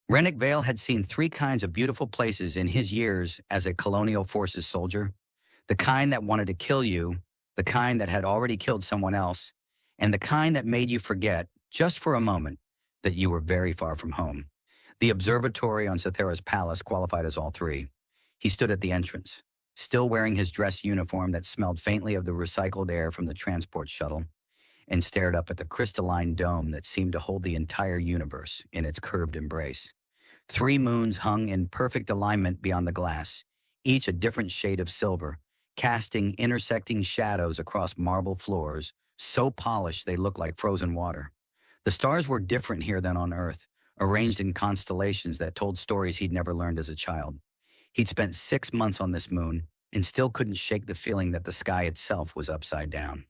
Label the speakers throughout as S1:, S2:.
S1: Rennick Vale had seen three kinds of beautiful places in his years as a colonial forces soldier: the kind that wanted to kill you, the kind that had already killed someone else, and the kind that made you forget, just for a moment, that you were very far from home. The observatory on Cythera's palace qualified as all three. He stood at the entrance, still wearing his dress uniform that smelled faintly of the recycled air from the transport shuttle, and stared up at the crystalline dome that seemed to hold the entire universe in its curved embrace. Three moons hung in perfect alignment beyond the glass, each a different shade of silver, casting intersecting shadows across marble floors, so polished they looked like frozen water. The stars were different here than on Earth, arranged in constellations that told stories he'd never learned as a child. He'd spent 6 months on this moon and still couldn't shake the feeling that the sky itself was upside down.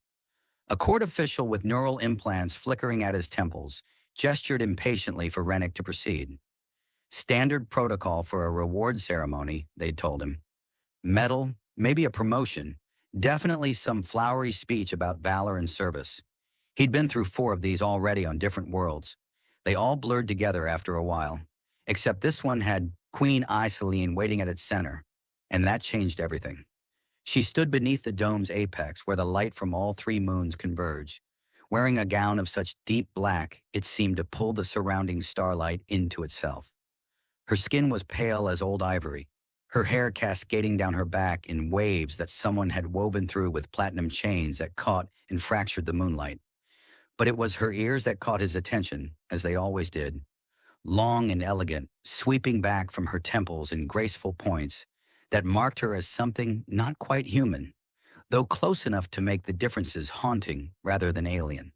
S1: A court official with neural implants flickering at his temples gestured impatiently for Rennick to proceed. Standard protocol for a reward ceremony, they'd told him. Medal, maybe a promotion, definitely some flowery speech about valor and service. He'd been through 4 of these already on different worlds. They all blurred together after a while, except this one had Queen Isolene waiting at its center, and that changed everything. She stood beneath the dome's apex where the light from all 3 moons converged, wearing a gown of such deep black it seemed to pull the surrounding starlight into itself. Her skin was pale as old ivory, her hair cascading down her back in waves that someone had woven through with platinum chains that caught and fractured the moonlight. But it was her ears that caught his attention, as they always did. Long and elegant, sweeping back from her temples in graceful points that marked her as something not quite human, though close enough to make the differences haunting rather than alien.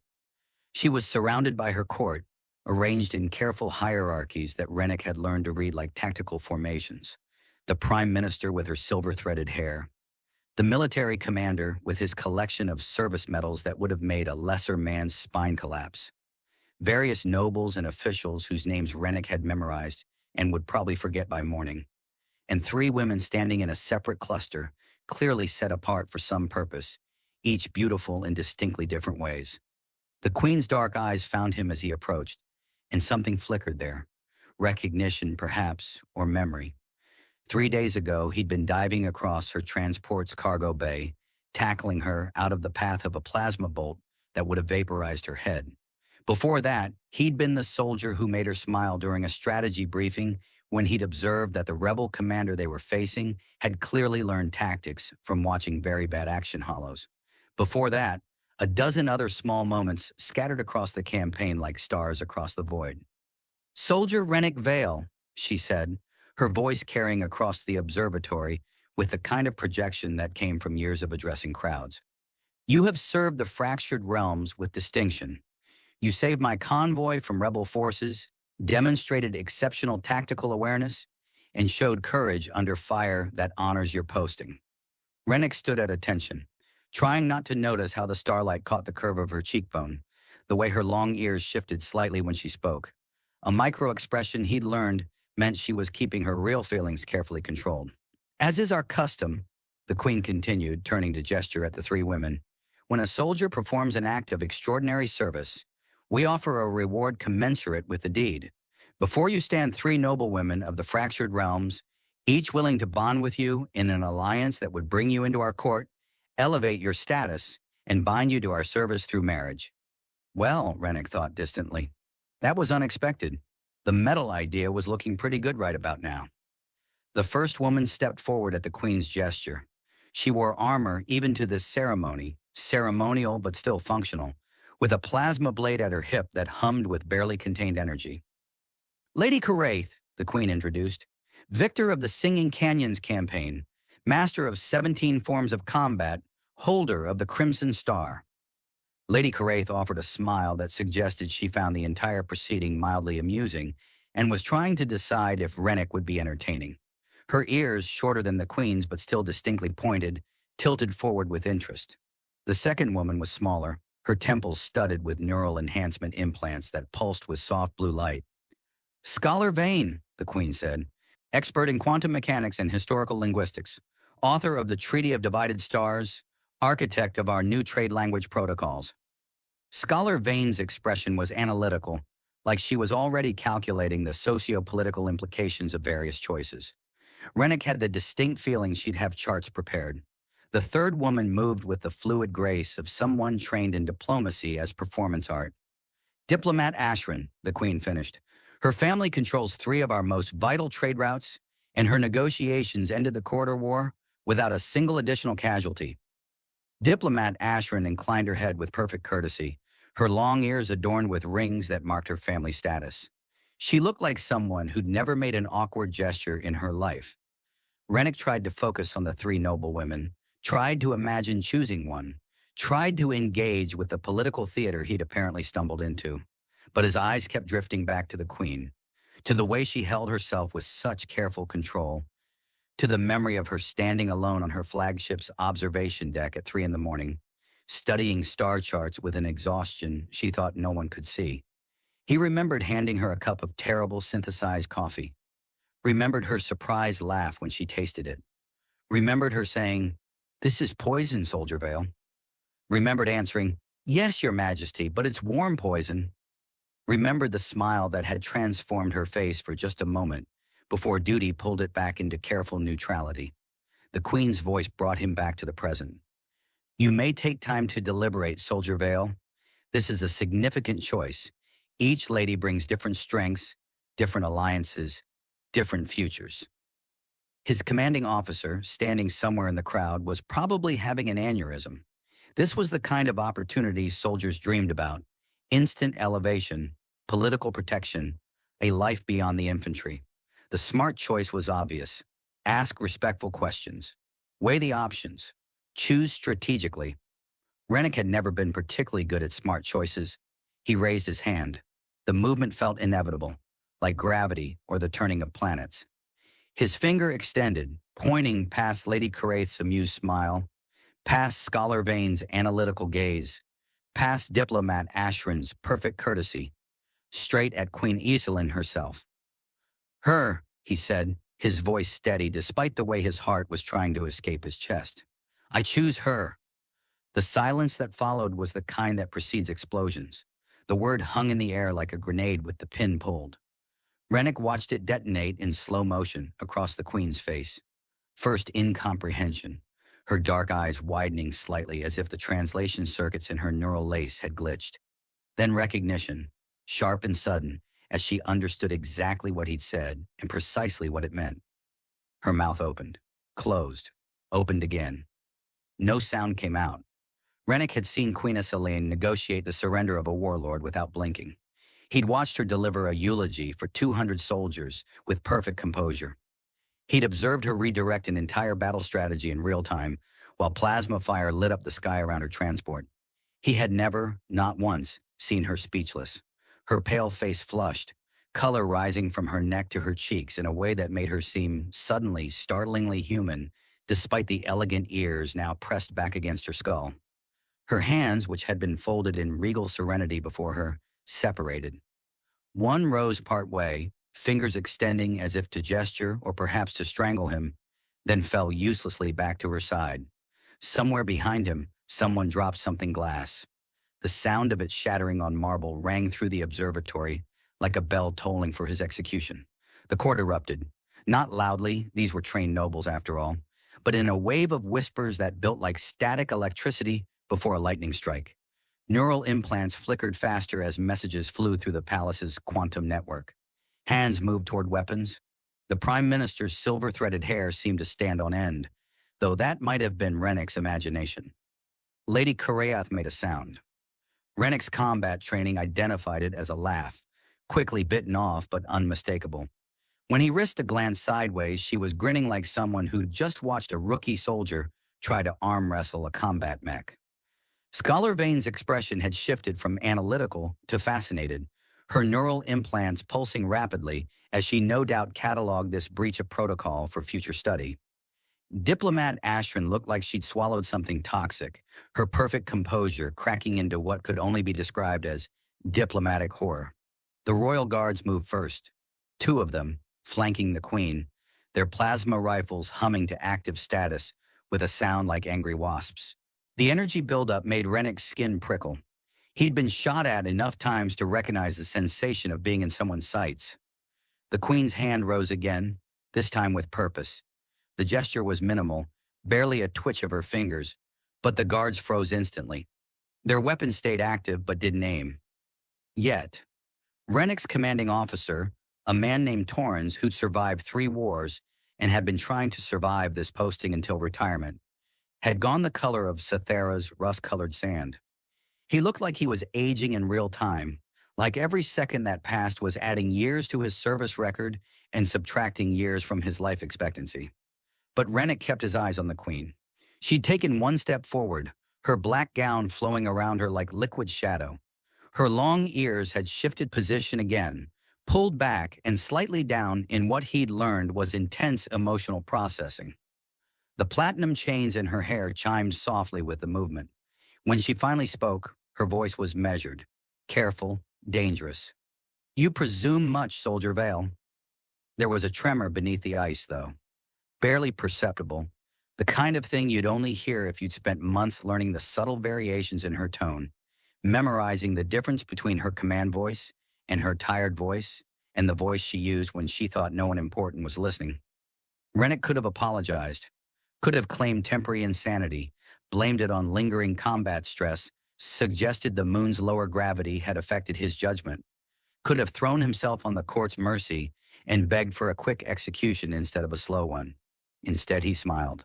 S1: She was surrounded by her court, arranged in careful hierarchies that Rennick had learned to read like tactical formations. The prime minister with her silver-threaded hair, the military commander with his collection of service medals that would have made a lesser man's spine collapse, various nobles and officials whose names Rennick had memorized and would probably forget by morning, and 3 women standing in a separate cluster, clearly set apart for some purpose, each beautiful in distinctly different ways. The Queen's dark eyes found him as he approached, and something flickered there. Recognition, perhaps, or memory. 3 days ago, he'd been diving across her transport's cargo bay, tackling her out of the path of a plasma bolt that would have vaporized her head. Before that, he'd been the soldier who made her smile during a strategy briefing when he'd observed that the rebel commander they were facing had clearly learned tactics from watching very bad action hollows. Before that, a dozen other small moments scattered across the campaign like stars across the void. "Soldier Rennick Vale," she said, her voice carrying across the observatory with the kind of projection that came from years of addressing crowds. "You have served the fractured realms with distinction. You saved my convoy from rebel forces, demonstrated exceptional tactical awareness, and showed courage under fire that honors your posting." Rennick stood at attention, trying not to notice how the starlight caught the curve of her cheekbone, the way her long ears shifted slightly when she spoke. A micro-expression he'd learned meant she was keeping her real feelings carefully controlled. "As is our custom," the Queen continued, turning to gesture at the 3 women, "when a soldier performs an act of extraordinary service, we offer a reward commensurate with the deed. Before you stand 3 noble women of the fractured realms, each willing to bond with you in an alliance that would bring you into our court, elevate your status, and bind you to our service through marriage." Well, Rennick thought distantly, that was unexpected. The medal idea was looking pretty good right about now. The first woman stepped forward at the Queen's gesture. She wore armor even to this ceremony, ceremonial but still functional, with a plasma blade at her hip that hummed with barely contained energy. "Lady Karaith," the Queen introduced, "victor of the Singing Canyons campaign, master of 17 forms of combat, holder of the Crimson Star." Lady Karaith offered a smile that suggested she found the entire proceeding mildly amusing and was trying to decide if Rennick would be entertaining. Her ears, shorter than the Queen's but still distinctly pointed, tilted forward with interest. The second woman was smaller, her temples studded with neural enhancement implants that pulsed with soft blue light. "Scholar Vane," the Queen said, "expert in quantum mechanics and historical linguistics, author of the Treaty of Divided Stars, architect of our new trade language protocols." Scholar Vane's expression was analytical, like she was already calculating the socio-political implications of various choices. Rennick had the distinct feeling she'd have charts prepared. The third woman moved with the fluid grace of someone trained in diplomacy as performance art. Diplomat Ashrin, the Queen finished. Her family controls three of our most vital trade routes, and her negotiations ended the Corridor War without a single additional casualty. Diplomat Ashrin inclined her head with perfect courtesy, her long ears adorned with rings that marked her family status. She looked like someone who'd never made an awkward gesture in her life. Rennick tried to focus on the three noble women, tried to imagine choosing one, tried to engage with the political theater he'd apparently stumbled into. But his eyes kept drifting back to the Queen, to the way she held herself with such careful control, to the memory of her standing alone on her flagship's observation deck at 3 a.m, studying star charts with an exhaustion she thought no one could see. He remembered handing her a cup of terrible synthesized coffee, remembered her surprised laugh when she tasted it, remembered her saying, "This is poison, Soldier Vale." Remembered answering, "Yes, Your Majesty, but it's warm poison." Remembered the smile that had transformed her face for just a moment before duty pulled it back into careful neutrality. The Queen's voice brought him back to the present. "You may take time to deliberate, Soldier Vale. This is a significant choice. Each lady brings different strengths, different alliances, different futures." His commanding officer, standing somewhere in the crowd, was probably having an aneurysm. This was the kind of opportunity soldiers dreamed about: instant elevation, political protection, a life beyond the infantry. The smart choice was obvious. Ask respectful questions. Weigh the options. Choose strategically. Rennick had never been particularly good at smart choices. He raised his hand. The movement felt inevitable, like gravity or the turning of planets. His finger extended, pointing past Lady Caraith's amused smile, past Scholar Vane's analytical gaze, past Diplomat Ashrin's perfect courtesy, straight at Queen Iselin herself. "Her," he said, his voice steady despite the way his heart was trying to escape his chest. "I choose her." The silence that followed was the kind that precedes explosions. The word hung in the air like a grenade with the pin pulled. Rennick watched it detonate in slow motion across the Queen's face. First, incomprehension, her dark eyes widening slightly as if the translation circuits in her neural lace had glitched. Then recognition, sharp and sudden, as she understood exactly what he'd said and precisely what it meant. Her mouth opened, closed, opened again. No sound came out. Rennick had seen Queen Iselin negotiate the surrender of a warlord without blinking. He'd watched her deliver a eulogy for 200 soldiers with perfect composure. He'd observed her redirect an entire battle strategy in real time while plasma fire lit up the sky around her transport. He had never, not once, seen her speechless. Her pale face flushed, color rising from her neck to her cheeks in a way that made her seem suddenly startlingly human, despite the elegant ears now pressed back against her skull. Her hands, which had been folded in regal serenity before her, separated. One rose part way, fingers extending as if to gesture or perhaps to strangle him, then fell uselessly back to her side. Somewhere behind him, someone dropped something glass. The sound of it shattering on marble rang through the observatory like a bell tolling for his execution. The court erupted. Not loudly, these were trained nobles after all, but in a wave of whispers that built like static electricity before a lightning strike. Neural implants flickered faster as messages flew through the palace's quantum network. Hands moved toward weapons. The Prime Minister's silver-threaded hair seemed to stand on end, though that might have been Rennick's imagination. Lady Caraith made a sound. Rennick's combat training identified it as a laugh, quickly bitten off but unmistakable. When he risked a glance sideways, she was grinning like someone who'd just watched a rookie soldier try to arm wrestle a combat mech. Scholar Vane's expression had shifted from analytical to fascinated, her neural implants pulsing rapidly as she no doubt cataloged this breach of protocol for future study. Diplomat Ashrin looked like she'd swallowed something toxic, her perfect composure cracking into what could only be described as diplomatic horror. The royal guards moved first, 2 of them, flanking the Queen, their plasma rifles humming to active status with a sound like angry wasps. The energy buildup made Rennick's skin prickle. He'd been shot at enough times to recognize the sensation of being in someone's sights. The Queen's hand rose again, this time with purpose. The gesture was minimal, barely a twitch of her fingers, but the guards froze instantly. Their weapons stayed active but didn't aim. Yet, Rennick's commanding officer, a man named Torrens who'd survived 3 wars and had been trying to survive this posting until retirement, had gone the color of Sathera's rust-colored sand. He looked like he was aging in real time, like every second that passed was adding years to his service record and subtracting years from his life expectancy. But Rennick kept his eyes on the Queen. She'd taken one step forward, her black gown flowing around her like liquid shadow. Her long ears had shifted position again, pulled back and slightly down in what he'd learned was intense emotional processing. The platinum chains in her hair chimed softly with the movement. When she finally spoke, her voice was measured, careful, dangerous. "You presume much, Soldier Vale." There was a tremor beneath the ice, though. Barely perceptible, the kind of thing you'd only hear if you'd spent months learning the subtle variations in her tone, memorizing the difference between her command voice and her tired voice and the voice she used when she thought no one important was listening. Rennick could have apologized, could have claimed temporary insanity, blamed it on lingering combat stress, suggested the moon's lower gravity had affected his judgment, could have thrown himself on the court's mercy and begged for a quick execution instead of a slow one. Instead, he smiled.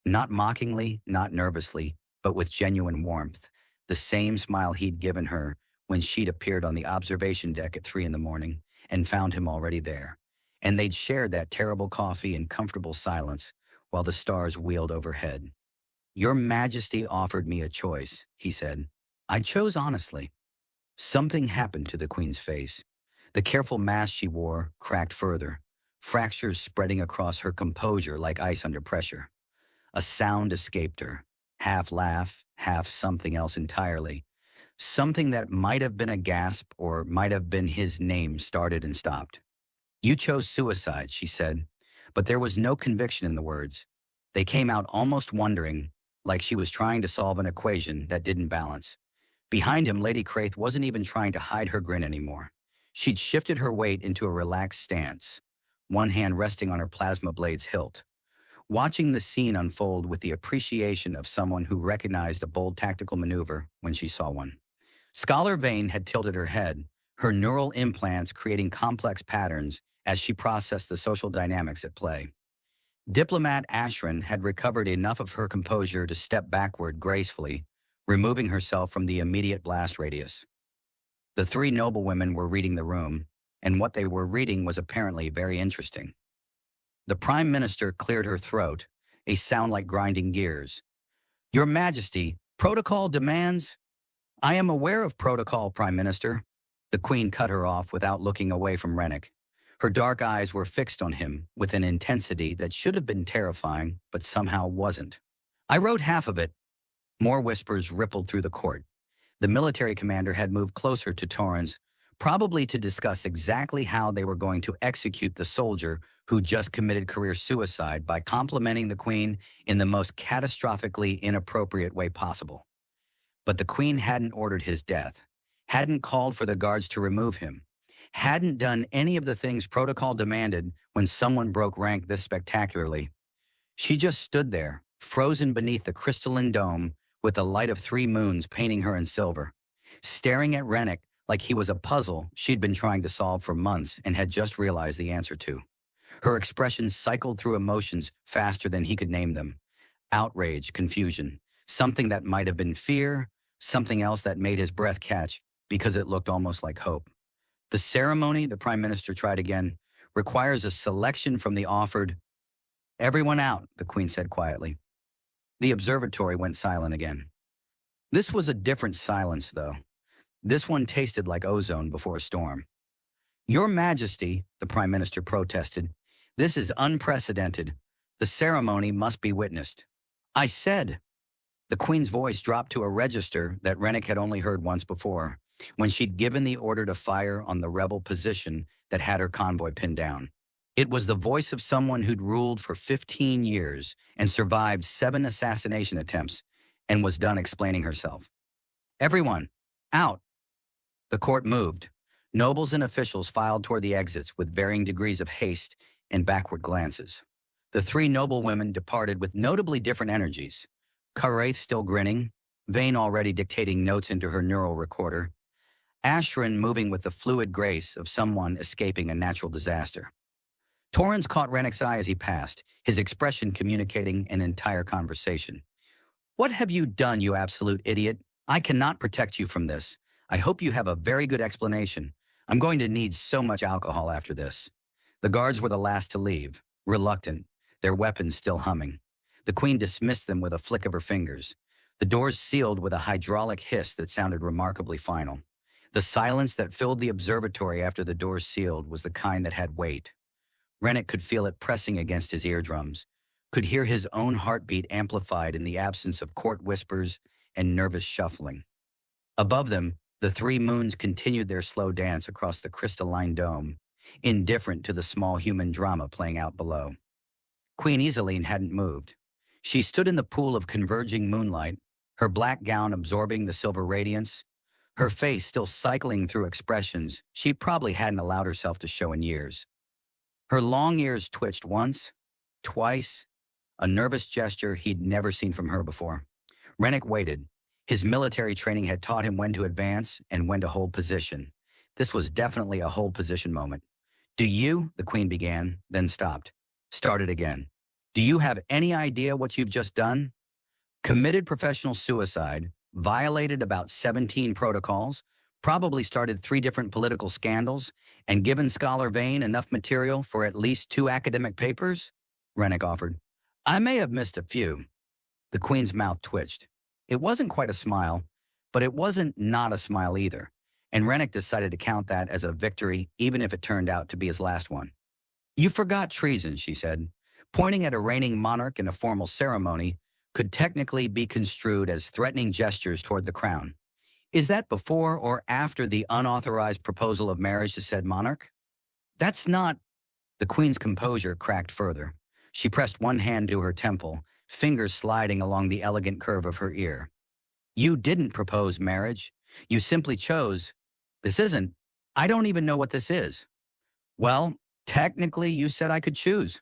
S1: Not mockingly, not nervously, but with genuine warmth, the same smile he'd given her when she'd appeared on the observation deck at 3 in the morning and found him already there. And they'd shared that terrible coffee in comfortable silence while the stars wheeled overhead. "Your Majesty offered me a choice," he said. "I chose honestly." Something happened to the Queen's face. The careful mask she wore cracked further, fractures spreading across her composure like ice under pressure. A sound escaped her, half laugh, half something else entirely. Something that might have been a gasp or might have been his name started and stopped. "You chose suicide," she said, but there was no conviction in the words. They came out almost wondering, like she was trying to solve an equation that didn't balance. Behind him, Lady Craith wasn't even trying to hide her grin anymore. She'd shifted her weight into a relaxed stance, one hand resting on her plasma blade's hilt, watching the scene unfold with the appreciation of someone who recognized a bold tactical maneuver when she saw one. Scholar Vane had tilted her head, her neural implants creating complex patterns as she processed the social dynamics at play. Diplomat Ashran had recovered enough of her composure to step backward gracefully, removing herself from the immediate blast radius. The 3 noblewomen were reading the room, and what they were reading was apparently very interesting. The Prime Minister cleared her throat, a sound like grinding gears. "Your Majesty, protocol demands—" "I am aware of protocol, Prime Minister." The Queen cut her off without looking away from Rennick. Her dark eyes were fixed on him with an intensity that should have been terrifying, but somehow wasn't. "I wrote half of it." More whispers rippled through the court. The military commander had moved closer to Torrens, probably to discuss exactly how they were going to execute the soldier who just committed career suicide by complimenting the Queen in the most catastrophically inappropriate way possible. But the Queen hadn't ordered his death, hadn't called for the guards to remove him, hadn't done any of the things protocol demanded when someone broke rank this spectacularly. She just stood there, frozen beneath the crystalline dome, with the light of 3 moons painting her in silver, staring at Rennick like he was a puzzle she'd been trying to solve for months and had just realized the answer to. Her expression cycled through emotions faster than he could name them. Outrage, confusion, something that might have been fear, something else that made his breath catch because it looked almost like hope. "The ceremony," the Prime Minister tried again, "requires a selection from the offered—" "Everyone out," the Queen said quietly. The observatory went silent again. This was a different silence, though. This one tasted like ozone before a storm. "Your Majesty," the Prime Minister protested, "this is unprecedented. The ceremony must be witnessed." "I said—" The Queen's voice dropped to a register that Rennick had only heard once before, when she'd given the order to fire on the rebel position that had her convoy pinned down. It was the voice of someone who'd ruled for 15 years and survived 7 assassination attempts and was done explaining herself. "Everyone, Out! The court moved. Nobles and officials filed toward the exits with varying degrees of haste and backward glances. The three noble women departed with notably different energies. Karaith still grinning, Vane already dictating notes into her neural recorder, Ashrin moving with the fluid grace of someone escaping a natural disaster. Torrens caught Rennick's eye as he passed, his expression communicating an entire conversation. "What have you done, you absolute idiot? I cannot protect you from this. I hope you have a very good explanation. I'm going to need so much alcohol after this." The guards were the last to leave, reluctant, their weapons still humming. The Queen dismissed them with a flick of her fingers. The doors sealed with a hydraulic hiss that sounded remarkably final. The silence that filled the observatory after the doors sealed was the kind that had weight. Rennick could feel it pressing against his eardrums, could hear his own heartbeat amplified in the absence of court whispers and nervous shuffling. Above them, the three moons continued their slow dance across the crystalline dome, indifferent to the small human drama playing out below. Queen Iseline hadn't moved. She stood in the pool of converging moonlight, her black gown absorbing the silver radiance, her face still cycling through expressions she probably hadn't allowed herself to show in years. Her long ears twitched once, twice, a nervous gesture he'd never seen from her before. Rennick waited. His military training had taught him when to advance and when to hold position. This was definitely a hold position moment. "Do you," the Queen began, then stopped. Started again. "Do you have any idea what you've just done? Committed professional suicide, violated about 17 protocols, probably started 3 different political scandals, and given Scholar Vane enough material for at least 2 academic papers?" Rennick offered. "I may have missed a few." The Queen's mouth twitched. It wasn't quite a smile, but it wasn't not a smile either, and Rennick decided to count that as a victory even if it turned out to be his last one. "You forgot treason," she said. Pointing at a reigning monarch in a formal ceremony could technically be construed as threatening gestures toward the crown. "Is that before or after the unauthorized proposal of marriage to said monarch?" "That's not—" The Queen's composure cracked further. She pressed one hand to her temple, fingers sliding along the elegant curve of her ear. "You didn't propose marriage. You simply chose. This isn't. I don't even know what this is." "Well, technically you said I could choose,"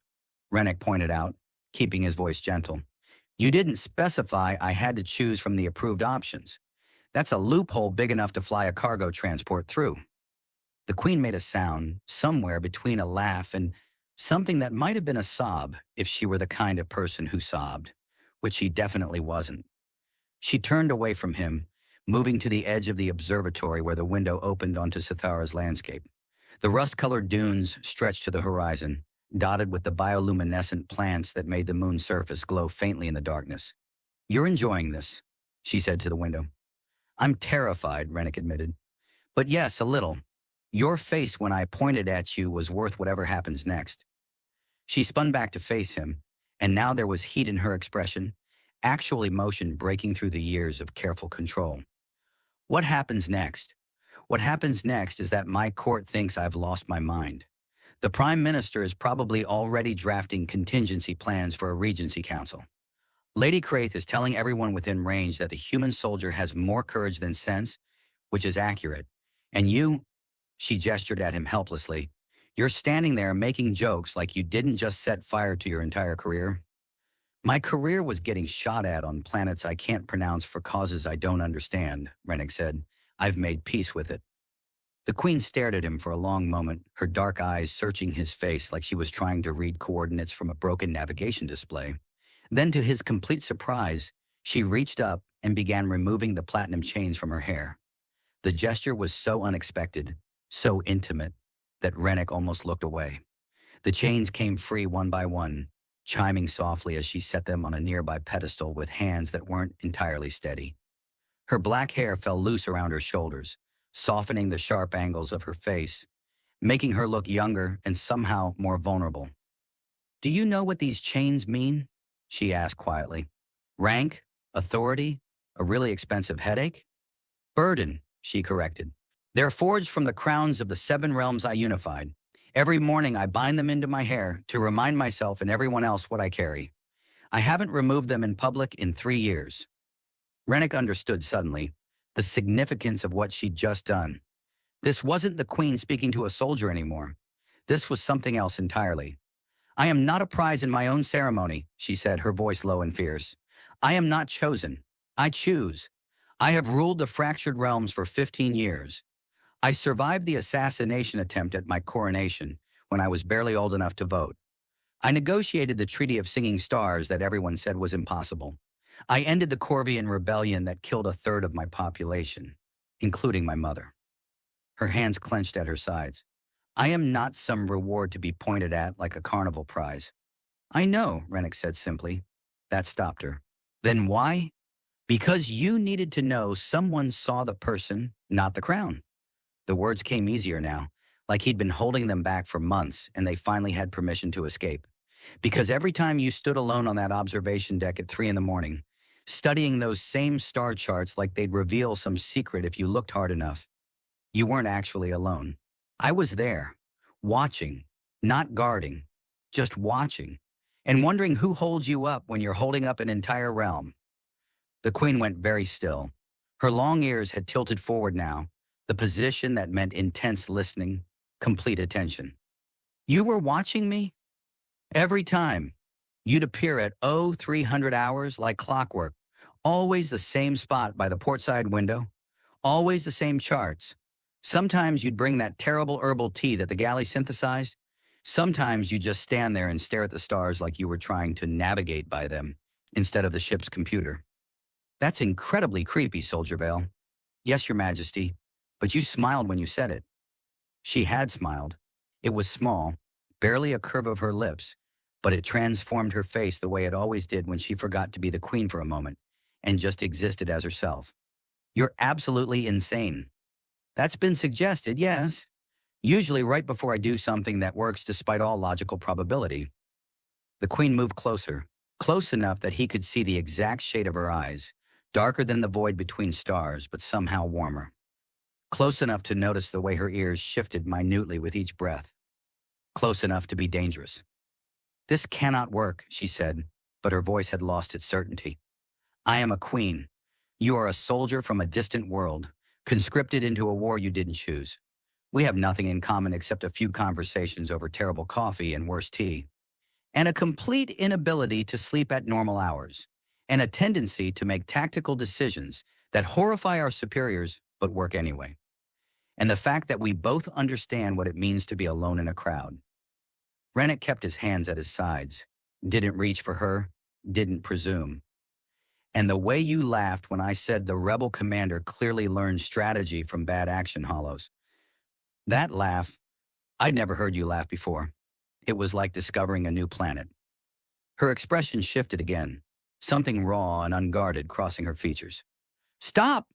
S1: Rennick pointed out, keeping his voice gentle. "You didn't specify I had to choose from the approved options. That's a loophole big enough to fly a cargo transport through." The Queen made a sound, somewhere between a laugh and something that might have been a sob if she were the kind of person who sobbed, which she definitely wasn't. She turned away from him, moving to the edge of the observatory where the window opened onto Sithara's landscape. The rust-colored dunes stretched to the horizon, dotted with the bioluminescent plants that made the moon's surface glow faintly in the darkness. "You're enjoying this," she said to the window. "I'm terrified," Rennick admitted. "But yes, a little. Your face when I pointed at you was worth whatever happens next." She spun back to face him, and now there was heat in her expression, actual emotion breaking through the years of careful control. "What happens next? What happens next is that my court thinks I've lost my mind. The Prime Minister is probably already drafting contingency plans for a Regency Council. Lady Craith is telling everyone within range that the human soldier has more courage than sense, which is accurate. And you," she gestured at him helplessly, "you're standing there making jokes like you didn't just set fire to your entire career." "My career was getting shot at on planets I can't pronounce for causes I don't understand," Rennick said. "I've made peace with it." The Queen stared at him for a long moment, her dark eyes searching his face like she was trying to read coordinates from a broken navigation display. Then, to his complete surprise, she reached up and began removing the platinum chains from her hair. The gesture was so unexpected, so intimate, that Rennick almost looked away. The chains came free one by one, chiming softly as she set them on a nearby pedestal with hands that weren't entirely steady. Her black hair fell loose around her shoulders, softening the sharp angles of her face, making her look younger and somehow more vulnerable. "Do you know what these chains mean?" she asked quietly. "Rank? Authority? A really expensive headache?" "Burden," she corrected. "They're forged from the crowns of the 7 realms I unified. Every morning I bind them into my hair to remind myself and everyone else what I carry. I haven't removed them in public in 3 years." Rennick understood suddenly. the significance of what she'd just done. This wasn't the queen speaking to a soldier anymore. This was something else entirely. I am not a prize in my own ceremony, she said, her voice low and fierce. I am not chosen. I choose. I have ruled the fractured realms for 15 years. I survived the assassination attempt at my coronation when I was barely old enough to vote. I negotiated the Treaty of Singing Stars that everyone said was impossible. I ended the Corvian rebellion that killed a third of my population, including my mother. Her hands clenched at her sides. I am not some reward to be pointed at like a carnival prize. I know, Rennick said simply. That stopped her. Then why? Because you needed to know someone saw the person, not the crown. The words came easier now, like he'd been holding them back for months and they finally had permission to escape. Because every time you stood alone on that observation deck at 3 a.m, studying those same star charts like they'd reveal some secret if you looked hard enough, you weren't actually alone. I was there, watching, not guarding, just watching, and wondering who holds you up when you're holding up an entire realm. The queen went very still. Her long ears had tilted forward now, the position that meant intense listening, complete attention. You were watching me? Every time. You'd appear at 0300 hours like clockwork, always the same spot by the portside window, always the same charts. Sometimes you'd bring that terrible herbal tea that the galley synthesized. Sometimes you'd just stand there and stare at the stars like you were trying to navigate by them instead of the ship's computer. That's incredibly creepy, Soldier Vale. Yes, Your Majesty, but you smiled when you said it. She had smiled. It was small, barely a curve of her lips, but it transformed her face the way it always did when she forgot to be the queen for a moment and just existed as herself. You're absolutely insane. That's been suggested, yes. Usually right before I do something that works despite all logical probability. The queen moved closer, close enough that he could see the exact shade of her eyes, darker than the void between stars, but somehow warmer. Close enough to notice the way her ears shifted minutely with each breath. Close enough to be dangerous. This cannot work, she said, but her voice had lost its certainty. I am a queen. You are a soldier from a distant world, conscripted into a war you didn't choose. We have nothing in common except a few conversations over terrible coffee and worse tea, and a complete inability to sleep at normal hours, and a tendency to make tactical decisions that horrify our superiors but work anyway. And the fact that we both understand what it means to be alone in a crowd. Rennick kept his hands at his sides, didn't reach for her, didn't presume. And the way you laughed when I said the rebel commander clearly learned strategy from bad action hollows. That laugh, I'd never heard you laugh before. It was like discovering a new planet. Her expression shifted again, something raw and unguarded crossing her features. Stop!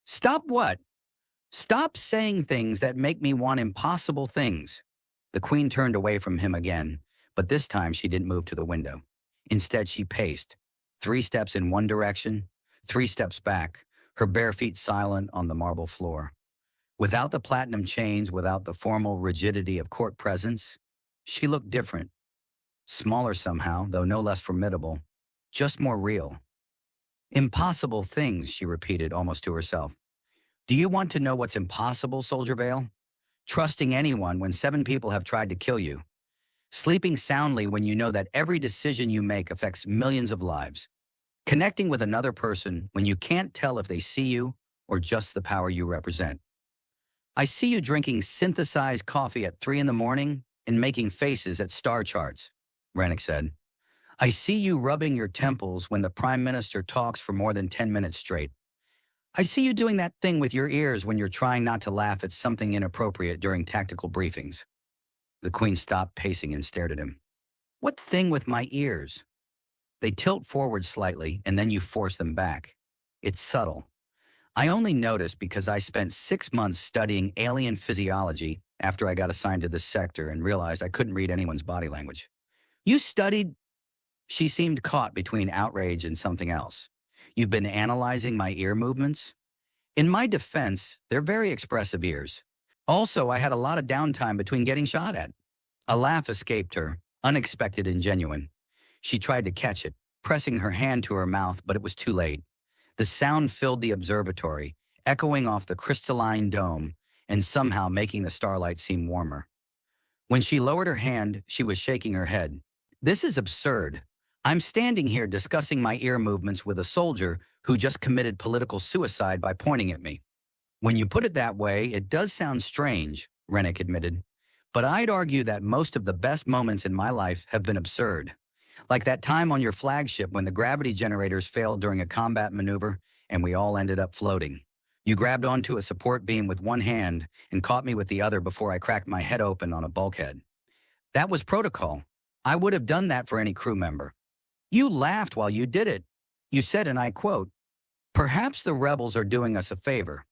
S1: Stop what? Stop saying things that make me want impossible things. The queen turned away from him again, but this time she didn't move to the window. Instead, she paced, 3 steps in one direction, 3 steps back, her bare feet silent on the marble floor. Without the platinum chains, without the formal rigidity of court presence, she looked different. Smaller somehow, though no less formidable, just more real. Impossible things, she repeated almost to herself. Do you want to know what's impossible, Soldier Vale? Trusting anyone when 7 people have tried to kill you. Sleeping soundly when you know that every decision you make affects millions of lives. Connecting with another person when you can't tell if they see you or just the power you represent. I see you drinking synthesized coffee at 3 a.m. and making faces at star charts, Rennick said. I see you rubbing your temples when the Prime Minister talks for more than 10 minutes straight. I see you doing that thing with your ears when you're trying not to laugh at something inappropriate during tactical briefings. The queen stopped pacing and stared at him. What thing with my ears? They tilt forward slightly and then you force them back. It's subtle. I only noticed because I spent 6 months studying alien physiology after I got assigned to this sector and realized I couldn't read anyone's body language. You studied? She seemed caught between outrage and something else. You've been analyzing my ear movements? In my defense, they're very expressive ears. Also, I had a lot of downtime between getting shot at. A laugh escaped her, unexpected and genuine. She tried to catch it, pressing her hand to her mouth, but it was too late. The sound filled the observatory, echoing off the crystalline dome and somehow making the starlight seem warmer. When she lowered her hand, she was shaking her head. This is absurd. I'm standing here discussing my ear movements with a soldier who just committed political suicide by pointing at me. When you put it that way, it does sound strange, Rennick admitted. But I'd argue that most of the best moments in my life have been absurd. Like that time on your flagship when the gravity generators failed during a combat maneuver and we all ended up floating. You grabbed onto a support beam with one hand and caught me with the other before I cracked my head open on a bulkhead. That was protocol. I would have done that for any crew member. You laughed while you did it. You said, and I quote, "Perhaps the rebels are doing us a favor.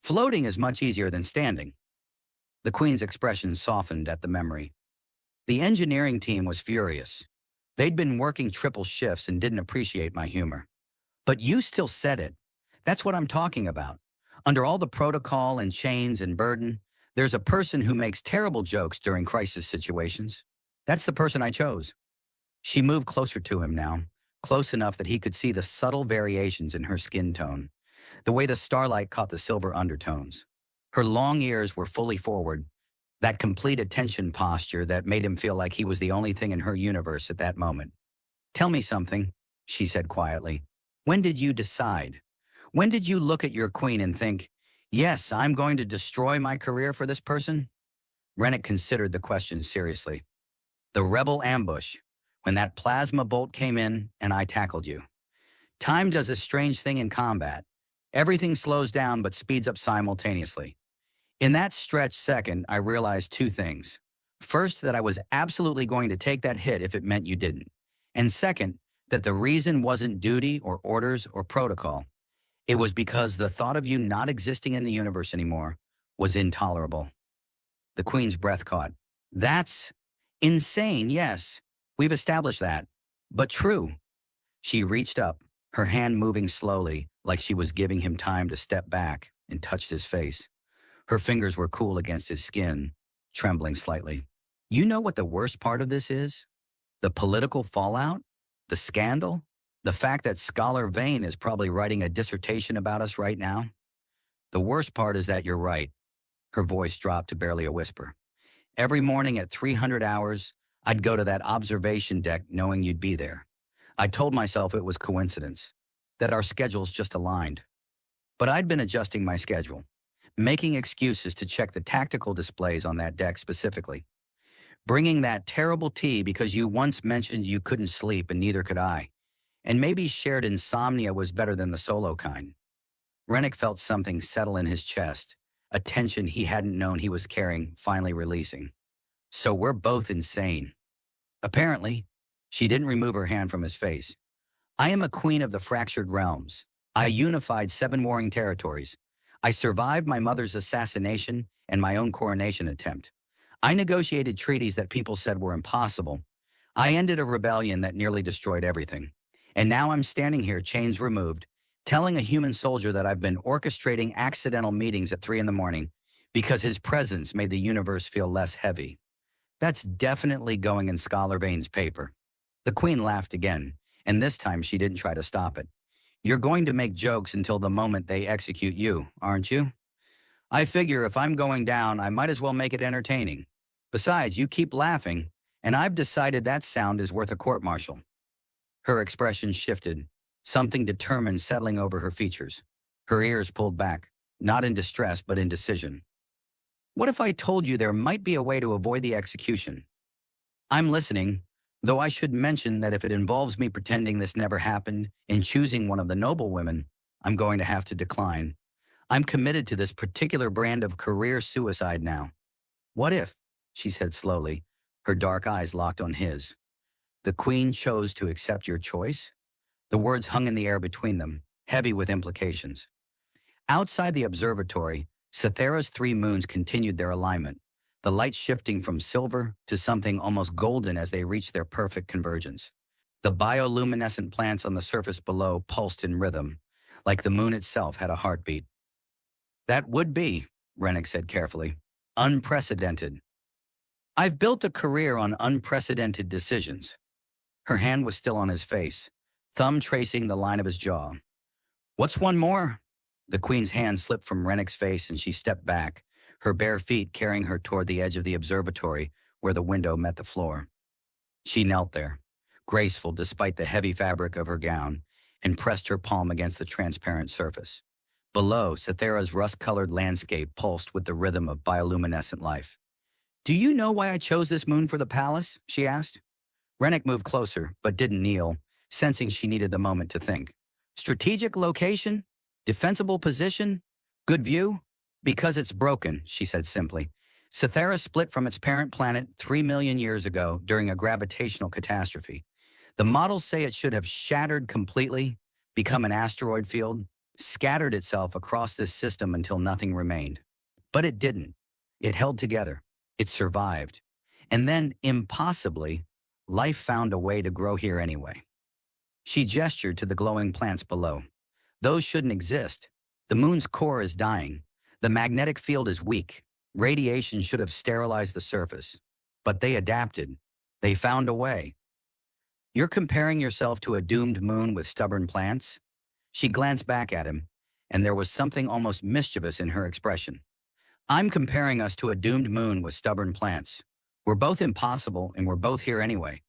S1: Floating is much easier than standing." The Queen's expression softened at the memory. The engineering team was furious. They'd been working triple shifts and didn't appreciate my humor. But you still said it. That's what I'm talking about. Under all the protocol and chains and burden, there's a person who makes terrible jokes during crisis situations. That's the person I chose. She moved closer to him now, close enough that he could see the subtle variations in her skin tone, the way the starlight caught the silver undertones. Her long ears were fully forward, that complete attention posture that made him feel like he was the only thing in her universe at that moment. "Tell me something," she said quietly. "When did you decide? When did you look at your queen and think, yes, I'm going to destroy my career for this person?" Rennick considered the question seriously. "The rebel ambush, when that plasma bolt came in and I tackled you. Time does a strange thing in combat. Everything slows down but speeds up simultaneously. In that stretched second, I realized two things. First, that I was absolutely going to take that hit if it meant you didn't. And second, that the reason wasn't duty or orders or protocol. It was because the thought of you not existing in the universe anymore was intolerable." The Queen's breath caught. "That's insane, yes. We've established that. But true." She reached up, her hand moving slowly, like she was giving him time to step back, and touched his face. Her fingers were cool against his skin, trembling slightly. "You know what the worst part of this is? The political fallout? The scandal? The fact that Scholar Vane is probably writing a dissertation about us right now? The worst part is that you're right." Her voice dropped to barely a whisper. "Every morning at 300 hours, I'd go to that observation deck knowing you'd be there. I told myself it was coincidence, that our schedules just aligned. But I'd been adjusting my schedule, making excuses to check the tactical displays on that deck specifically. Bringing that terrible tea because you once mentioned you couldn't sleep and neither could I. And maybe shared insomnia was better than the solo kind." Rennick felt something settle in his chest, a tension he hadn't known he was carrying finally releasing. "So we're both insane." "Apparently." She didn't remove her hand from his face. "I am a queen of the fractured realms. I unified 7 warring territories. I survived my mother's assassination and my own coronation attempt. I negotiated treaties that people said were impossible. I ended a rebellion that nearly destroyed everything. And now I'm standing here, chains removed, telling a human soldier that I've been orchestrating accidental meetings at 3 in the morning because his presence made the universe feel less heavy. That's definitely going in Scholar Vane's paper." The Queen laughed again, and this time she didn't try to stop it. "You're going to make jokes until the moment they execute you, aren't you? I figure if I'm going down, I might as well make it entertaining. Besides, you keep laughing, and I've decided that sound is worth a court-martial." Her expression shifted, something determined settling over her features. Her ears pulled back, not in distress but in decision. "What if I told you there might be a way to avoid the execution? I'm listening, though I should mention that if it involves me pretending this never happened and choosing one of the noble women, I'm going to have to decline. I'm committed to this particular brand of career suicide now." "What if?" she said slowly, her dark eyes locked on his. "The Queen chose to accept your choice?" The words hung in the air between them, heavy with implications. Outside the observatory, Cythera's 3 moons continued their alignment, the light shifting from silver to something almost golden as they reached their perfect convergence. The bioluminescent plants on the surface below pulsed in rhythm, like the moon itself had a heartbeat. "That would be," Rennick said carefully, "unprecedented. I've built a career on unprecedented decisions." Her hand was still on his face, thumb tracing the line of his jaw. "What's one more?" The queen's hand slipped from Rennick's face and she stepped back, her bare feet carrying her toward the edge of the observatory where the window met the floor. She knelt there, graceful despite the heavy fabric of her gown, and pressed her palm against the transparent surface. Below, Cythera's rust-colored landscape pulsed with the rhythm of bioluminescent life. "Do you know why I chose this moon for the palace?" she asked. Rennick moved closer, but didn't kneel, sensing she needed the moment to think. "Strategic location? Defensible position? Good view?" "Because it's broken," she said simply. Cythera split from its parent planet 3 million years ago during a gravitational catastrophe. The models say it should have shattered completely, become an asteroid field, scattered itself across this system until nothing remained. But it didn't. It held together. It survived. And then, impossibly, life found a way to grow here anyway. She gestured to the glowing plants below. "Those shouldn't exist. The moon's core is dying. The magnetic field is weak. Radiation should have sterilized the surface. But they adapted. They found a way." "You're comparing yourself to a doomed moon with stubborn plants?" She glanced back at him, and there was something almost mischievous in her expression. "I'm comparing us to a doomed moon with stubborn plants. We're both impossible, and we're both here anyway."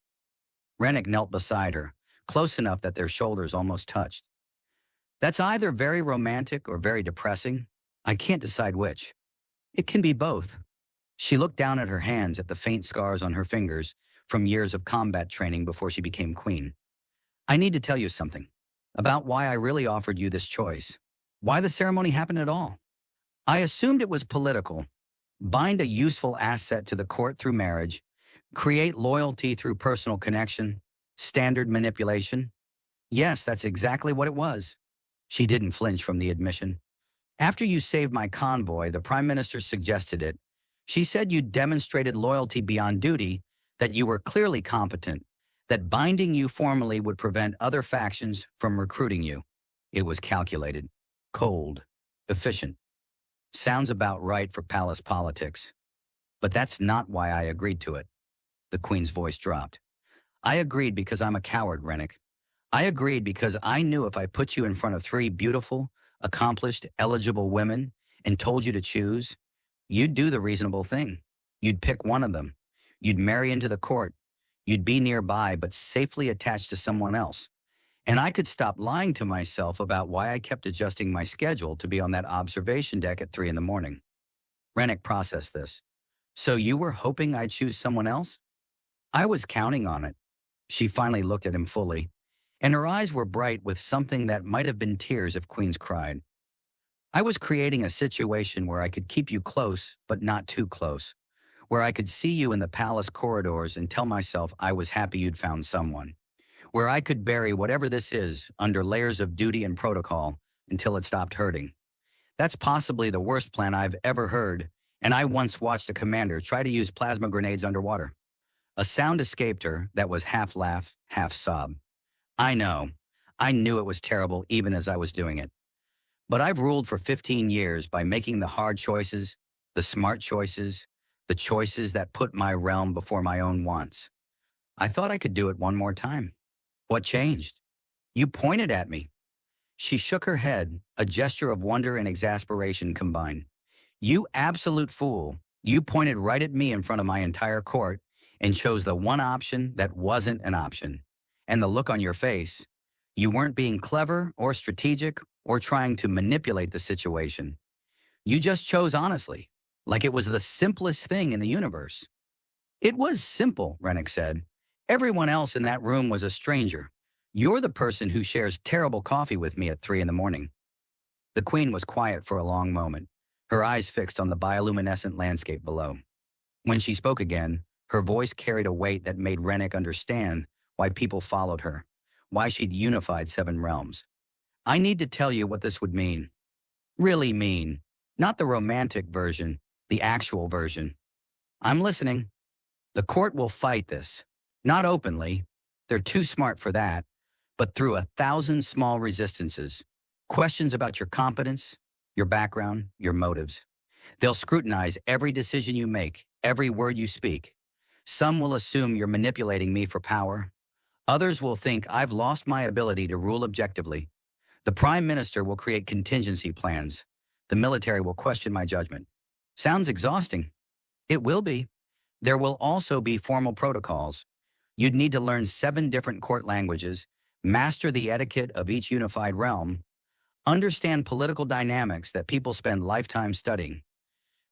S1: Rennick knelt beside her, close enough that their shoulders almost touched. "That's either very romantic or very depressing. I can't decide which. It can be both." She looked down at her hands, at the faint scars on her fingers from years of combat training before she became queen. "I need to tell you something about why I really offered you this choice, why the ceremony happened at all. I assumed it was political. Bind a useful asset to the court through marriage, create loyalty through personal connection, standard manipulation. Yes, that's exactly what it was." She didn't flinch from the admission. "After you saved my convoy, the Prime Minister suggested it. She said you demonstrated loyalty beyond duty, that you were clearly competent, that binding you formally would prevent other factions from recruiting you. It was calculated, cold, efficient. Sounds about right for palace politics. But that's not why I agreed to it." The queen's voice dropped. "I agreed because I'm a coward, Rennick. I agreed because I knew if I put you in front of 3 beautiful, accomplished, eligible women and told you to choose, you'd do the reasonable thing. You'd pick one of them. You'd marry into the court. You'd be nearby but safely attached to someone else. And I could stop lying to myself about why I kept adjusting my schedule to be on that observation deck at 3 in the morning." Rennick processed this. "So you were hoping I'd choose someone else?" "I was counting on it." She finally looked at him fully, and her eyes were bright with something that might have been tears if queens cried. "I was creating a situation where I could keep you close, but not too close, where I could see you in the palace corridors and tell myself I was happy you'd found someone, where I could bury whatever this is under layers of duty and protocol until it stopped hurting. That's possibly the worst plan I've ever heard, and I once watched a commander try to use plasma grenades underwater." A sound escaped her that was half laugh, half sob. "I know. I knew it was terrible even as I was doing it. But I've ruled for 15 years by making the hard choices, the smart choices, the choices that put my realm before my own wants. I thought I could do it one more time." "What changed?" "You pointed at me." She shook her head, a gesture of wonder and exasperation combined. "You absolute fool. You pointed right at me in front of my entire court and chose the one option that wasn't an option. And the look on your face, you weren't being clever or strategic or trying to manipulate the situation. You just chose honestly, like it was the simplest thing in the universe." "It was simple," Rennick said. "Everyone else in that room was a stranger. You're the person who shares terrible coffee with me at 3 in the morning." The queen was quiet for a long moment, her eyes fixed on the bioluminescent landscape below. When she spoke again, her voice carried a weight that made Rennick understand why people followed her, why she'd unified 7 realms. "I need to tell you what this would mean. Really mean. Not the romantic version, the actual version." "I'm listening." "The court will fight this. Not openly. They're too smart for that. But through 1,000 small resistances. Questions about your competence, your background, your motives. They'll scrutinize every decision you make, every word you speak. Some will assume you're manipulating me for power. Others will think I've lost my ability to rule objectively. The Prime Minister will create contingency plans. The military will question my judgment. Sounds exhausting. It will be. There will also be formal protocols. You'd need to learn 7 different court languages, master the etiquette of each unified realm, understand political dynamics that people spend lifetimes studying.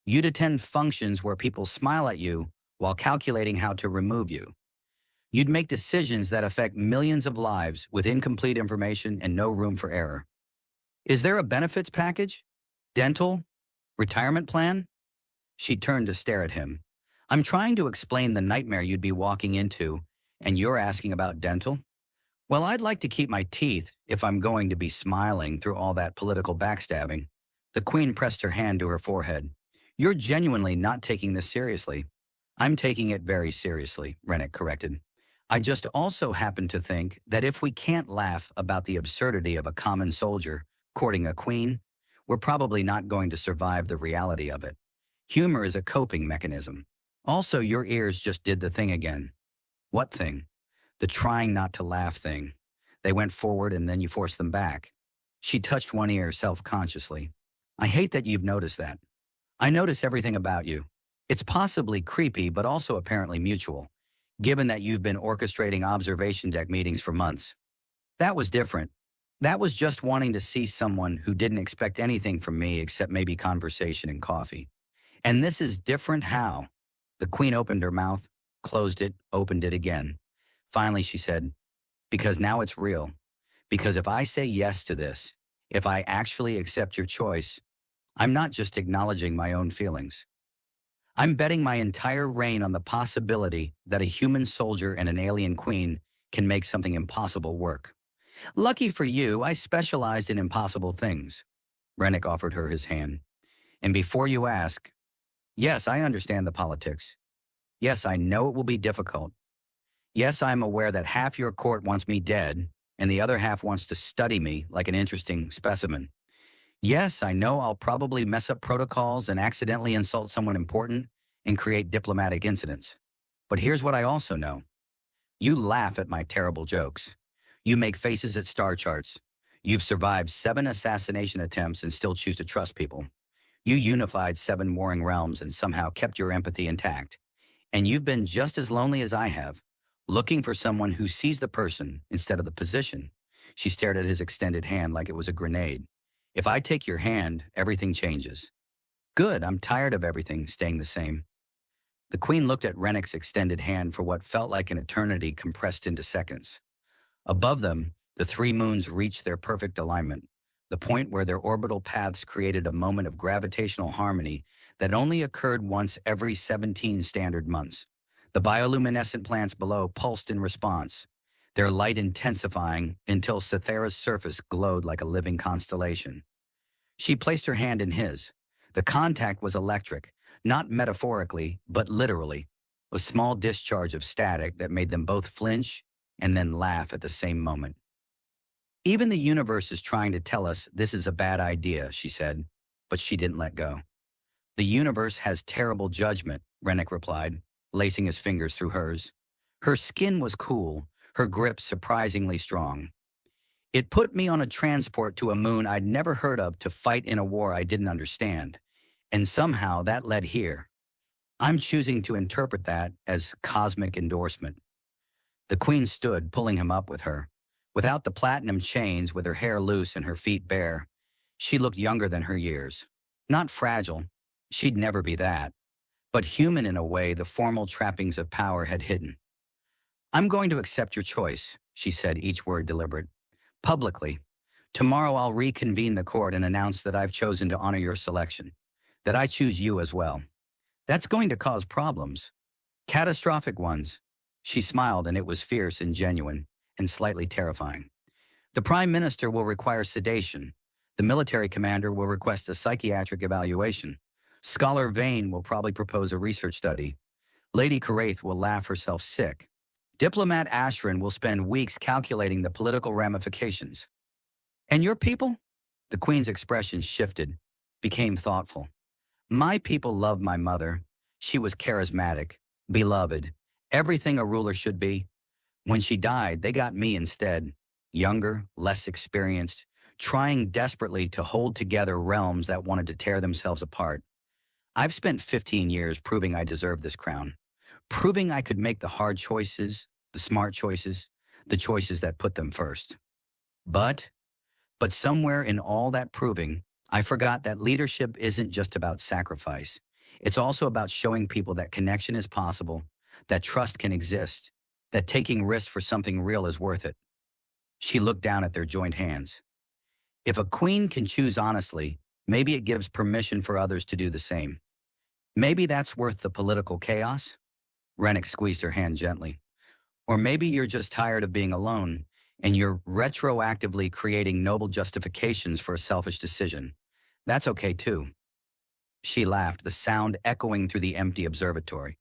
S1: You'd attend functions where people smile at you while calculating how to remove you. You'd make decisions that affect millions of lives with incomplete information and no room for error. Is there a benefits package? Dental? Retirement plan? She turned to stare at him. I'm trying to explain the nightmare you'd be walking into, and you're asking about dental? Well, I'd like to keep my teeth if I'm going to be smiling through all that political backstabbing. The Queen pressed her hand to her forehead. You're genuinely not taking this seriously. I'm taking it very seriously, Rennick corrected. I just also happen to think that if we can't laugh about the absurdity of a common soldier courting a queen, we're probably not going to survive the reality of it. Humor is a coping mechanism. Also, your ears just did the thing again. What thing? The trying not to laugh thing. They went forward and then you forced them back. She touched one ear self-consciously. I hate that you've noticed that. I notice everything about you. It's possibly creepy, but also apparently mutual, given that you've been orchestrating observation deck meetings for months. That was different. That was just wanting to see someone who didn't expect anything from me except maybe conversation and coffee. And this is different how? The Queen opened her mouth, closed it, opened it again. Finally, she said, because now it's real. Because if I say yes to this, if I actually accept your choice, I'm not just acknowledging my own feelings. I'm betting my entire reign on the possibility that a human soldier and an alien queen can make something impossible work. Lucky for you, I specialized in impossible things. Rennick offered her his hand. And before you ask, yes, I understand the politics. Yes, I know it will be difficult. Yes, I'm aware that half your court wants me dead, and the other half wants to study me like an interesting specimen. Yes, I know I'll probably mess up protocols and accidentally insult someone important and create diplomatic incidents. But here's what I also know. You laugh at my terrible jokes. You make faces at star charts. You've survived 7 assassination attempts and still choose to trust people. You unified 7 warring realms and somehow kept your empathy intact. And you've been just as lonely as I have, looking for someone who sees the person instead of the position. She stared at his extended hand like it was a grenade. If I take your hand, everything changes. Good, I'm tired of everything staying the same. The Queen looked at Rennick's extended hand for what felt like an eternity compressed into seconds. Above them, the 3 moons reached their perfect alignment, the point where their orbital paths created a moment of gravitational harmony that only occurred once every 17 standard months. The bioluminescent plants below pulsed in response, their light intensifying until Cythera's surface glowed like a living constellation. She placed her hand in his. The contact was electric, not metaphorically, but literally, a small discharge of static that made them both flinch and then laugh at the same moment. Even the universe is trying to tell us this is a bad idea, she said, but she didn't let go. The universe has terrible judgment, Rennick replied, lacing his fingers through hers. Her skin was cool, her grip surprisingly strong. It put me on a transport to a moon I'd never heard of to fight in a war I didn't understand, and somehow that led here. I'm choosing to interpret that as cosmic endorsement. The Queen stood, pulling him up with her. Without the platinum chains, with her hair loose and her feet bare, she looked younger than her years. Not fragile, she'd never be that, but human in a way the formal trappings of power had hidden. I'm going to accept your choice, she said, each word deliberate. Publicly. Tomorrow I'll reconvene the court and announce that I've chosen to honor your selection, that I choose you as well. That's going to cause problems. Catastrophic ones. She smiled, and it was fierce and genuine, and slightly terrifying. The Prime Minister will require sedation. The military commander will request a psychiatric evaluation. Scholar Vane will probably propose a research study. Lady Caraith will laugh herself sick. Diplomat Ashran will spend weeks calculating the political ramifications. And your people? The Queen's expression shifted, became thoughtful. My people loved my mother. She was charismatic, beloved, everything a ruler should be. When she died, they got me instead. Younger, less experienced, trying desperately to hold together realms that wanted to tear themselves apart. I've spent 15 years proving I deserve this crown, proving I could make the hard choices, the smart choices, the choices that put them first. But, but somewhere in all that proving, I forgot that leadership isn't just about sacrifice. It's also about showing people that connection is possible, that trust can exist, that taking risks for something real is worth it. She looked down at their joined hands. If a queen can choose honestly, maybe it gives permission for others to do the same. Maybe that's worth the political chaos? Rennick squeezed her hand gently. Or maybe you're just tired of being alone, and you're retroactively creating noble justifications for a selfish decision. That's okay too. She laughed, the sound echoing through the empty observatory.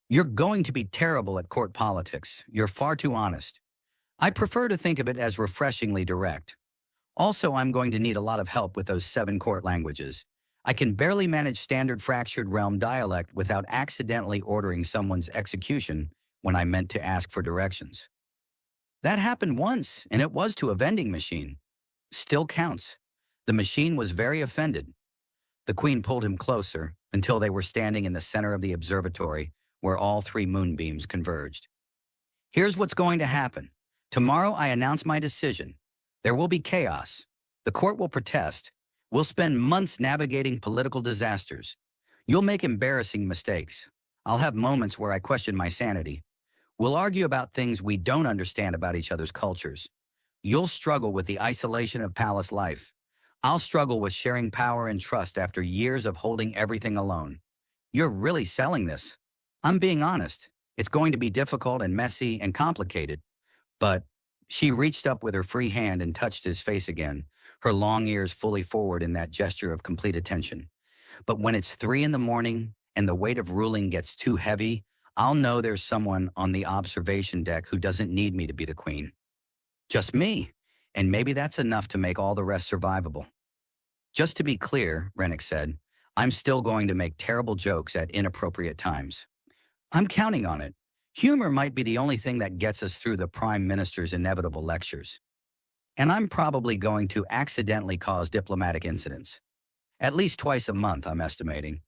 S1: You're going to be terrible at court politics. You're far too honest. I prefer to think of it as refreshingly direct. Also, I'm going to need a lot of help with those 7 court languages. I can barely manage standard fractured realm dialect without accidentally ordering someone's execution when I meant to ask for directions. That happened once, and it was to a vending machine. Still counts. The machine was very offended. The queen pulled him closer until they were standing in the center of the observatory where all 3 moonbeams converged. Here's what's going to happen. Tomorrow I announce my decision. There will be chaos. The court will protest. We'll spend months navigating political disasters. You'll make embarrassing mistakes. I'll have moments where I question my sanity. We'll argue about things we don't understand about each other's cultures. You'll struggle with the isolation of palace life. I'll struggle with sharing power and trust after years of holding everything alone. You're really selling this. I'm being honest. It's going to be difficult and messy and complicated. But she reached up with her free hand and touched his face again, her long ears fully forward in that gesture of complete attention. But when it's 3 a.m. and the weight of ruling gets too heavy, I'll know there's someone on the observation deck who doesn't need me to be the queen. Just me. And maybe that's enough to make all the rest survivable. Just to be clear, Rennick said, I'm still going to make terrible jokes at inappropriate times. I'm counting on it. Humor might be the only thing that gets us through the Prime Minister's inevitable lectures. And I'm probably going to accidentally cause diplomatic incidents. At least twice a month, I'm estimating.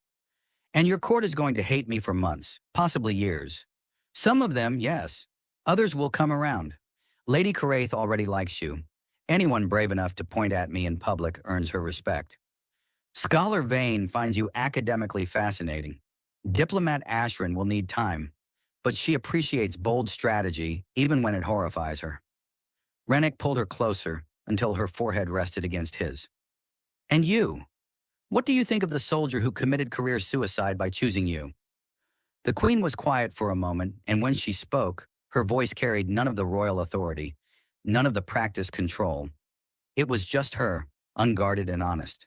S1: And your court is going to hate me for months, possibly years. Some of them, yes. Others will come around. Lady Caraith already likes you. Anyone brave enough to point at me in public earns her respect. Scholar Vane finds you academically fascinating. Diplomat Ashrin will need time, but she appreciates bold strategy even when it horrifies her. Rennick pulled her closer until her forehead rested against his. And you? What do you think of the soldier who committed career suicide by choosing you? The queen was quiet for a moment, and when she spoke, her voice carried none of the royal authority, none of the practiced control. It was just her, unguarded and honest.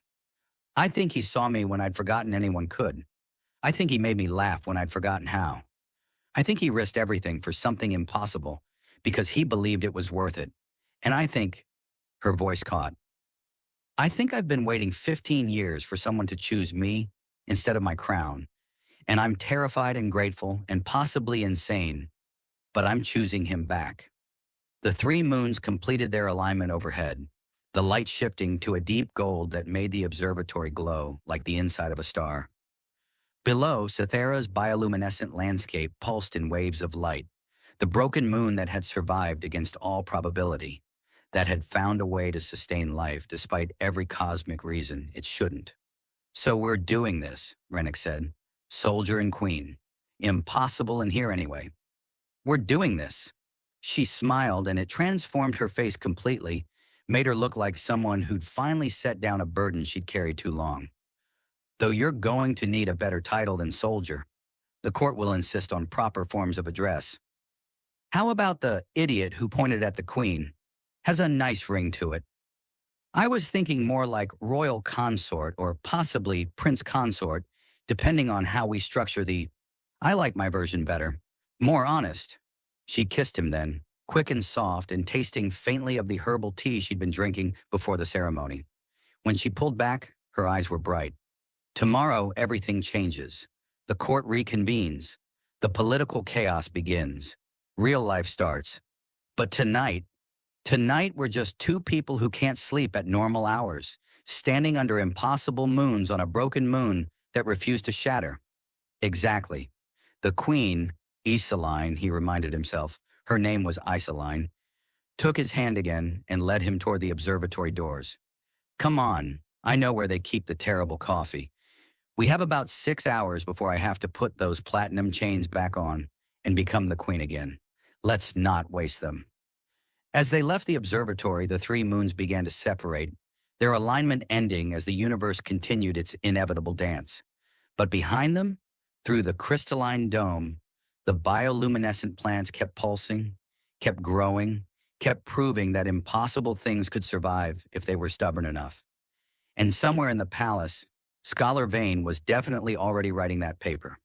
S1: I think he saw me when I'd forgotten anyone could. I think he made me laugh when I'd forgotten how. I think he risked everything for something impossible because he believed it was worth it. And I think, her voice caught, I think I've been waiting 15 years for someone to choose me instead of my crown. And I'm terrified and grateful and possibly insane, but I'm choosing him back. The 3 moons completed their alignment overhead, the light shifting to a deep gold that made the observatory glow like the inside of a star. Below, Cythera's bioluminescent landscape pulsed in waves of light, the broken moon that had survived against all probability, that had found a way to sustain life despite every cosmic reason it shouldn't. So we're doing this, Rennick said, soldier and queen. Impossible in here anyway. We're doing this. She smiled, and it transformed her face completely, made her look like someone who'd finally set down a burden she'd carried too long. Though you're going to need a better title than soldier, the court will insist on proper forms of address. How about the idiot who pointed at the queen? Has a nice ring to it. I was thinking more like royal consort or possibly prince consort, depending on how we structure the... I like my version better. More honest. She kissed him then, quick and soft and tasting faintly of the herbal tea she'd been drinking before the ceremony. When she pulled back, her eyes were bright. Tomorrow, everything changes. The court reconvenes. The political chaos begins. Real life starts. But tonight, Tonight, we're just two people who can't sleep at normal hours, standing under impossible moons on a broken moon that refused to shatter. Exactly. The queen, Isaline, he reminded himself, her name was Isaline, took his hand again and led him toward the observatory doors. Come on, I know where they keep the terrible coffee. We have about 6 hours before I have to put those platinum chains back on and become the queen again. Let's not waste them. As they left the observatory, the three moons began to separate, their alignment ending as the universe continued its inevitable dance. But behind them, through the crystalline dome, the bioluminescent plants kept pulsing, kept growing, kept proving that impossible things could survive if they were stubborn enough. And somewhere in the palace, Scholar Vane was definitely already writing that paper.